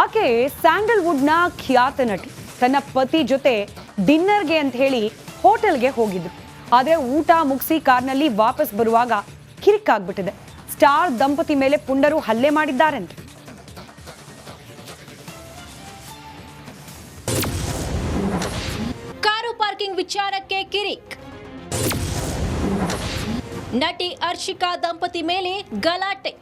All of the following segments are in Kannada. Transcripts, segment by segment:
ಆಕೆ ಸ್ಯಾಂಡಲ್ವುಡ್ನ ಖ್ಯಾತ ನಟಿ. ತನ್ನ ಪತಿ ಜೊತೆ ಡಿನ್ನರ್ಗೆ ಅಂತ ಹೇಳಿ ಹೋಟೆಲ್ಗೆ ಹೋಗಿದ್ರು. ಆದರೆ ಊಟ ಮುಗಿಸಿ ಕಾರ್ನಲ್ಲಿ ವಾಪಸ್ ಬರುವಾಗ ಕಿರಿಕಾಗ್ಬಿಟ್ಟಿದೆ. ಸ್ಟಾರ್ ದಂಪತಿ ಮೇಲೆ ಪುಂಡರು ಹಲ್ಲೆ ಮಾಡಿದ್ದಾರಂತೆ. ಕಾರು ಪಾರ್ಕಿಂಗ್ ವಿಚಾರಕ್ಕೆ ಕಿರಿಕ್. ನಟಿ ಹರ್ಷಿಕಾ ದಂಪತಿ ಮೇಲೆ ಗಲಾಟೆ.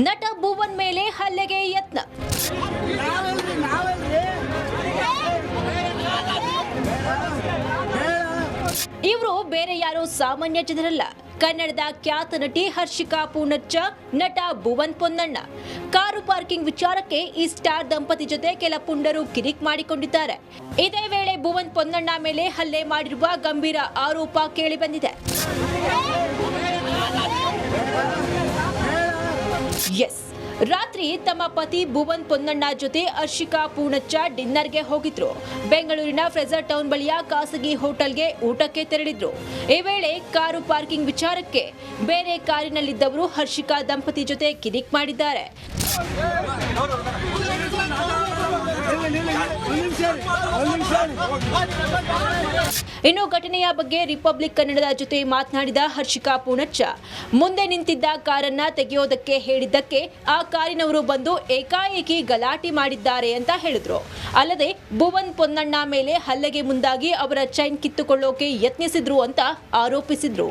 ನಟ ಭುವನ್ ಮೇಲೆ ಹಲ್ಲೆಗೆ ಯತ್ನ. ಇವರು ಬೇರೆ ಯಾರೋ ಸಾಮಾನ್ಯ ಜನರಲ್ಲ. ಕನ್ನಡದ ಖ್ಯಾತ ನಟಿ ಹರ್ಷಿಕಾ ಪೂಣಚ್ಚ, ನಟ ಭುವನ್ ಪೊನ್ನಣ್ಣ. ಕಾರು ಪಾರ್ಕಿಂಗ್ ವಿಚಾರಕ್ಕೆ ಈ ಸ್ಟಾರ್ ದಂಪತಿ ಜೊತೆ ಕೆಲ ಪುಂಡರು ಕಿರಿಕ್ ಮಾಡಿಕೊಂಡಿದ್ದಾರೆ. ಇದೇ ವೇಳೆ ಭುವನ್ ಪೊನ್ನಣ್ಣ ಮೇಲೆ ಹಲ್ಲೆ ಮಾಡಿರುವ ಗಂಭೀರ ಆರೋಪ ಕೇಳಿಬಂದಿದೆ. ಎಸ್, ರಾತ್ರಿ ತಮ್ಮ ಪತಿ ಭುವನ್ ಪೊನ್ನಣ್ಣ ಜೊತೆ ಹರ್ಷಿಕಾ ಪೂಣಚ್ಚ ಡಿನ್ನರ್ಗೆ ಹೋಗಿದ್ರು. ಬೆಂಗಳೂರಿನ ಫ್ರೆಜರ್ ಟೌನ್ ಬಳಿಯ ಖಾಸಗಿ ಹೋಟೆಲ್ಗೆ ಊಟಕ್ಕೆ ತೆರಳಿದ್ರು. ಈ ವೇಳೆ ಕಾರು ಪಾರ್ಕಿಂಗ್ ವಿಚಾರಕ್ಕೆ ಬೇರೆ ಕಾರಿನಲ್ಲಿದ್ದವರು ಹರ್ಷಿಕಾ ದಂಪತಿ ಜೊತೆ ಕಿರಿಕ್ ಮಾಡಿದ್ದಾರೆ. ಇನ್ನು ಘಟನೆಯ ಬಗ್ಗೆ ರಿಪಬ್ಲಿಕ್ ಕನ್ನಡದ ಜೊತೆ ಮಾತನಾಡಿದ ಹರ್ಷಿಕಾ ಪೂಣಚ್ಚ, ಮುಂದೆ ನಿಂತಿದ್ದ ಕಾರನ್ನ ತೆಗೆಯೋದಕ್ಕೆ ಹೇಳಿದ್ದಕ್ಕೆ ಆ ಕಾರಿನವರು ಬಂದು ಏಕಾಏಕಿ ಗಲಾಟೆ ಮಾಡಿದ್ದಾರೆ ಅಂತ ಹೇಳಿದ್ರು. ಅಲ್ಲದೆ ಭುವನ್ ಪೊನ್ನಣ್ಣ ಮೇಲೆ ಹಲ್ಲೆಗೆ ಮುಂದಾಗಿ ಅವರ ಚೈನ್ ಕಿತ್ತುಕೊಳ್ಳೋಕೆ ಯತ್ನಿಸಿದ್ರು ಅಂತ ಆರೋಪಿಸಿದ್ರು.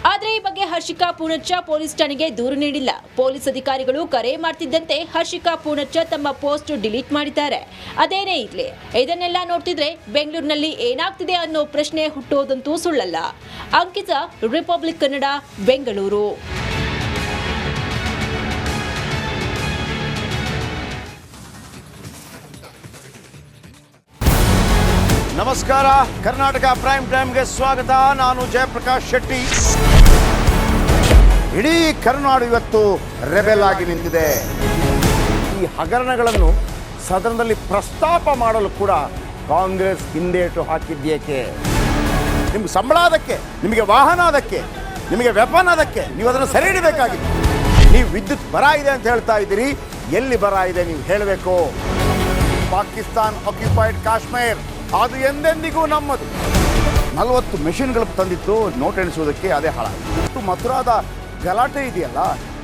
ಆದರೆ ಈ ಬಗ್ಗೆ ಹರ್ಷಿಕಾ ಪೂಣಚ್ಚ ಪೊಲೀಸ್ ಠಾಣೆಗೆ ದೂರು ನೀಡಿಲ್ಲ. ಪೊಲೀಸ್ ಅಧಿಕಾರಿಗಳು ಕರೆ ಮಾಡ್ತಿದ್ದಂತೆ ಹರ್ಷಿಕಾ ಪೂಣಚ್ಚ ತಮ್ಮ ಪೋಸ್ಟ್ ಡಿಲೀಟ್ ಮಾಡಿದ್ದಾರೆ. ಅದೇನೇ ಇರ್ಲಿ, ಇದನ್ನೆಲ್ಲ ನೋಡ್ತಿದ್ರೆ ಬೆಂಗಳೂರಿನಲ್ಲಿ ಏನಾಗ್ತಿದೆ ಅನ್ನೋ ಪ್ರಶ್ನೆ ಹುಟ್ಟೋದಂತೂ ಸುಳ್ಳಲ್ಲ. ಅಂಕಿತ, ರಿಪಬ್ಲಿಕ್ ಕನ್ನಡ, ಬೆಂಗಳೂರು. ನಮಸ್ಕಾರ, ಕರ್ನಾಟಕ ಪ್ರೈಮ್ ಟೈಮ್ಗೆ ಸ್ವಾಗತ. ನಾನು ಜಯಪ್ರಕಾಶ್ ಶೆಟ್ಟಿ. ಇಡೀ ಕರ್ನಾಡು ಇವತ್ತು ರೆಬೆಲ್ ಆಗಿ ನಿಂತಿದೆ. ಈ ಹಗರಣಗಳನ್ನು ಸದನದಲ್ಲಿ ಪ್ರಸ್ತಾಪ ಮಾಡಲು ಕೂಡ ಕಾಂಗ್ರೆಸ್ ಹಿಂದೇಟು ಹಾಕಿದ್ದೇಕೆ? ನಿಮ್ಗೆ ಸಂಬಳ ಅದಕ್ಕೆ, ನಿಮಗೆ ವಾಹನ ಅದಕ್ಕೆ, ನಿಮಗೆ ವೆಪನ್ ಅದಕ್ಕೆ, ನೀವು ಅದನ್ನು ಸೆರೆ ಹಿಡಿಬೇಕಾಗಿತ್ತು. ನೀವು ವಿದ್ಯುತ್ ಬರ ಇದೆ ಅಂತ ಹೇಳ್ತಾ ಇದ್ದೀರಿ, ಎಲ್ಲಿ ಬರ ಇದೆ ನೀವು ಹೇಳಬೇಕು. ಪಾಕಿಸ್ತಾನ್ ಆಕ್ಯುಪೈಡ್ ಕಾಶ್ಮೀರ್ ಅದು ಎಂದೆಂದಿಗೂ ನಮ್ಮದು. 40 ಮೆಷಿನ್ಗಳು ತಂದಿತ್ತು ನೋಟ್ ಎಣಿಸುವುದಕ್ಕೆ, ಅದೇ ಹಾಳಾಯಿತು. ಮಥುರಾದ ಗಲಾಟೆ ಇದೆಯಲ್ಲ,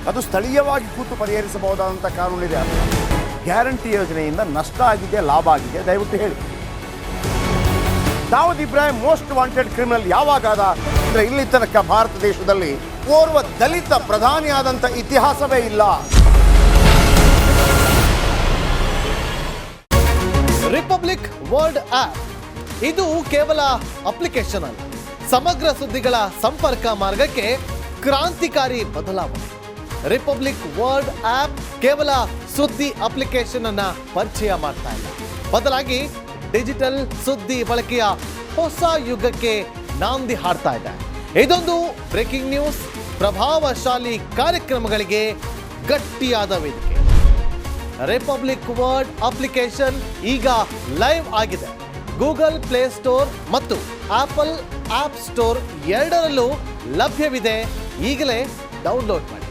ಅದು ಸ್ಥಳೀಯವಾಗಿ ಕೂತು ಪರಿಹರಿಸಬಹುದಾದಂಥ ಕಾನೂನಿದೆ. ಗ್ಯಾರಂಟಿ ಯೋಜನೆಯಿಂದ ನಷ್ಟ ಆಗಿದೆ, ಲಾಭ ಆಗಿದೆ, ದಯವಿಟ್ಟು ಹೇಳಿ. Dawood Ibrahim most wanted criminal ಯಾವಾಗಾದ ಅಂದರೆ ಇಲ್ಲಿ ತನಕ ಭಾರತ ದೇಶದಲ್ಲಿ ಓರ್ವ ದಲಿತ ಪ್ರಧಾನಿಯಾದಂಥ ಇತಿಹಾಸವೇ ಇಲ್ಲ. ರಿಪಬ್ಲಿಕ್ ವರ್ಲ್ಡ್ ಆಪ್ ಇದು ಕೇವಲ ಅಪ್ಲಿಕೇಶನ್ ಅಲ್ಲ, ಸಮಗ್ರ ಸುದ್ದಿಗಳ ಸಂಪರ್ಕ ಮಾರ್ಗಕ್ಕೆ ಕ್ರಾಂತಿಕಾರಿ ಬದಲಾವಣೆ. ರಿಪಬ್ಲಿಕ್ ವರ್ಲ್ಡ್ ಆಪ್ ಕೇವಲ ಸುದ್ದಿ ಅಪ್ಲಿಕೇಶನ್ ಅನ್ನ ಪರಿಚಯ ಮಾಡ್ತಾ ಇಲ್ಲ, ಬದಲಾಗಿ ಡಿಜಿಟಲ್ ಸುದ್ದಿ ಬಳಕೆಯ ಹೊಸ ಯುಗಕ್ಕೆ ನಾಂದಿ ಹಾಡ್ತಾ ಇದೆ. ಇದೊಂದು ಬ್ರೇಕಿಂಗ್ ನ್ಯೂಸ್, ಪ್ರಭಾವಶಾಲಿ ಕಾರ್ಯಕ್ರಮಗಳಿಗೆ ಗಟ್ಟಿಯಾದ ವೇದಿಕೆ. ರಿಪಬ್ಲಿಕ್ ವರ್ಲ್ಡ್ ಅಪ್ಲಿಕೇಶನ್ ಈಗ ಲೈವ್ ಆಗಿದೆ. ಗೂಗಲ್ ಪ್ಲೇ ಸ್ಟೋರ್ ಮತ್ತು ಆಪಲ್ ಆಪ್ ಸ್ಟೋರ್ ಎರಡರಲ್ಲೂ ಲಭ್ಯವಿದೆ. ಈಗಲೇ ಡೌನ್ಲೋಡ್ ಮಾಡಿ.